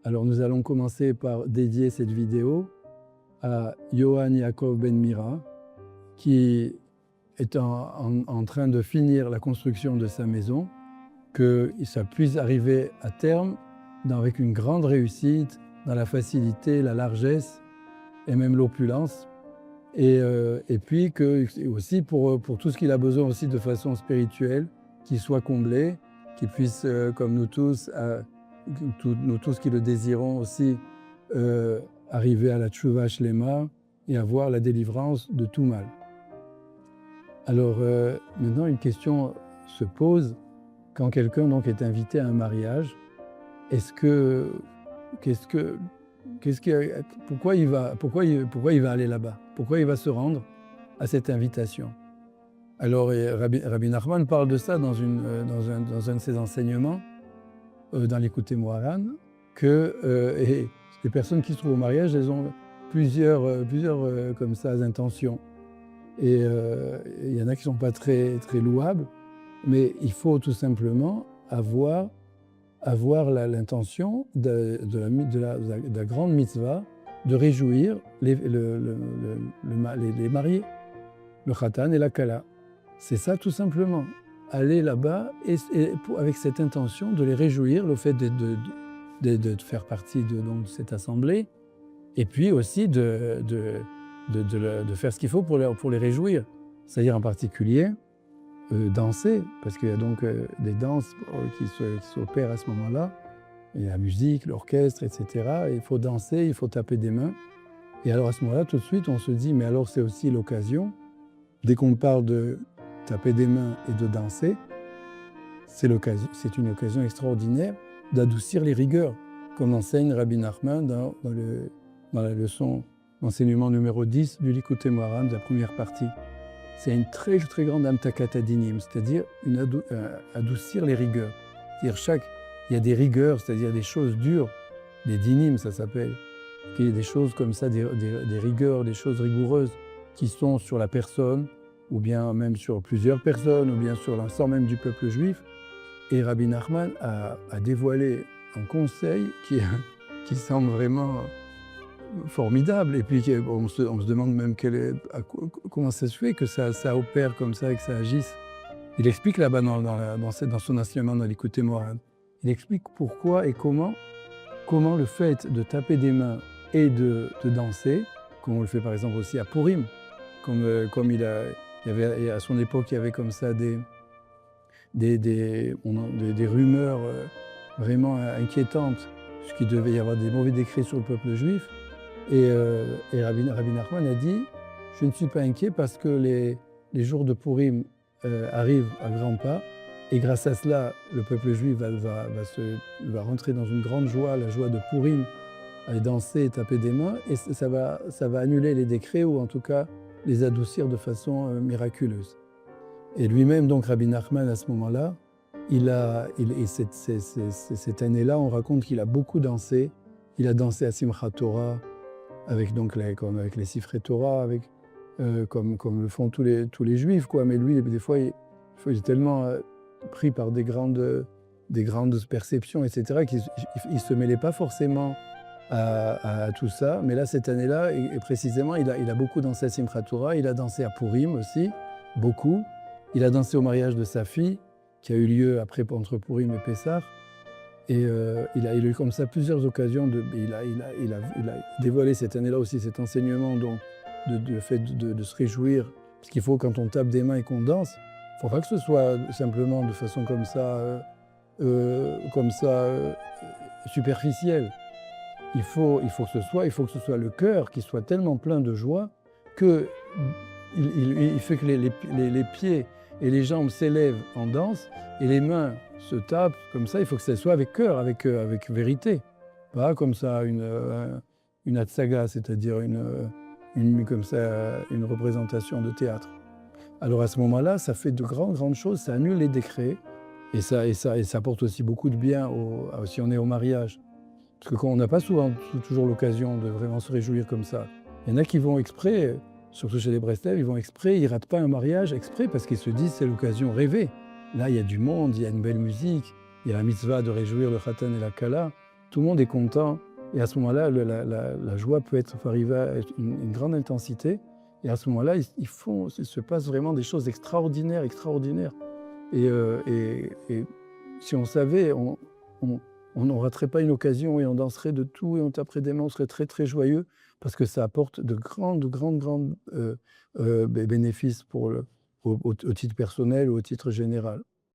Alors nous allons commencer par dédier cette vidéo à Yohan Yaakov Ben Mira, qui est en train de finir la construction de sa maison, que ça puisse arriver à terme avec une grande réussite, dans la facilité, la largesse et même l'opulence. Et puis que, aussi pour tout ce qu'il a besoin aussi de façon spirituelle, qu'il soit comblé, qu'il puisse, comme nous tous qui le désirons aussi, arriver à la Tchouva Shlema et avoir la délivrance de tout mal. Alors maintenant, une question se pose quand quelqu'un donc est invité à un mariage. Pourquoi il va aller là-bas? Pourquoi il va se rendre à cette invitation? Alors Rabbi Nachman parle de ça dans un de ses enseignements, dans l'Écoutez Moharan, que les personnes qui se trouvent au mariage, elles ont plusieurs comme ça intentions. Et il y en a qui ne sont pas très, très louables, mais il faut tout simplement avoir l'intention de la grande mitzvah de réjouir les mariés, le khatan et la kala. C'est ça tout simplement. Aller là-bas avec cette intention de les réjouir, le fait de faire partie de cette assemblée, et puis aussi de faire ce qu'il faut pour les réjouir. C'est-à-dire en particulier danser, parce qu'il y a donc des danses qui s'opèrent à ce moment-là, et la musique, l'orchestre, etc. Et il faut danser, il faut taper des mains. Et alors à ce moment-là, tout de suite, on se dit, mais alors c'est aussi l'occasion, dès qu'on parle de taper des mains et de danser, c'est une occasion extraordinaire d'adoucir les rigueurs, comme enseigne Rabbi Nachman dans la leçon d'enseignement numéro 10 du Likutei Moharan, de la première partie. C'est une très, très grande amtakat dinim, c'est-à-dire adoucir les rigueurs. C'est-à-dire il y a des rigueurs, c'est-à-dire des choses dures, des dinim, ça s'appelle. Il y a des choses comme ça, des rigueurs, des choses rigoureuses qui sont sur la personne, ou bien même sur plusieurs personnes, ou bien sur l'ensemble même du peuple juif. Et Rabbi Nachman a dévoilé un conseil qui semble vraiment formidable. Et puis on se demande même comment ça se fait que ça opère comme ça et que ça agisse. Il explique là-bas dans son enseignement dans l'Écoutez Moharan. Il explique pourquoi et comment le fait de taper des mains et de danser, comme on le fait par exemple aussi à Purim, comme il y avait à son époque, il y avait comme ça des rumeurs vraiment inquiétantes, puisqu'il devait y avoir des mauvais décrets sur le peuple juif. Et Rabbi Nachman a dit « Je ne suis pas inquiet parce que les jours de Purim arrivent à grands pas, et grâce à cela, le peuple juif va rentrer dans une grande joie, la joie de Purim, aller danser et taper des mains, et ça va annuler les décrets, ou en tout cas les adoucir de façon miraculeuse. » Et lui-même, donc Rabbi Nachman, à ce moment-là, cette année-là, on raconte qu'il a beaucoup dansé. Il a dansé à Simchat Torah, avec les Sifrei Torah, comme le font tous les juifs, quoi. Mais lui, des fois, il est tellement pris par des grandes perceptions, etc., qu'il ne se mêlait pas forcément à tout ça. Mais là, cette année-là, et précisément, il a beaucoup dansé à Simchat Torah. Il a dansé à Purim aussi, beaucoup. Il a dansé au mariage de sa fille, qui a eu lieu après entre Purim et Pessah. Et il a eu comme ça plusieurs occasions. Il a dévoilé cette année-là aussi cet enseignement de fait de se réjouir. Parce qu'il faut, quand on tape des mains et qu'on danse, il ne faut pas que ce soit simplement de façon comme ça superficielle. Il faut que ce soit le cœur qui soit tellement plein de joie qu'il fait que les pieds et les jambes s'élèvent en danse et les mains se tapent comme ça. Il faut que ça soit avec cœur, avec vérité. Pas comme ça une hatsaga, c'est-à-dire une représentation de théâtre. Alors à ce moment-là, ça fait de grandes choses, ça annule les décrets et ça apporte aussi beaucoup de bien si on est au mariage. Parce qu'on n'a pas toujours l'occasion de vraiment se réjouir comme ça. Il y en a qui vont exprès, surtout chez les Breslev, ils ne ratent pas un mariage exprès parce qu'ils se disent c'est l'occasion rêvée. Là, il y a du monde, il y a une belle musique, il y a la mitzvah de réjouir le khatan et la kala. tout le monde est content. Et à ce moment-là, la joie peut arriver à une grande intensité. Et à ce moment-là, il se passe vraiment des choses extraordinaires, extraordinaires. Et si on savait, on ne raterait pas une occasion et on danserait de tout et on taperait des mains, on serait très, très joyeux parce que ça apporte de grands bénéfices au titre personnel ou au titre général.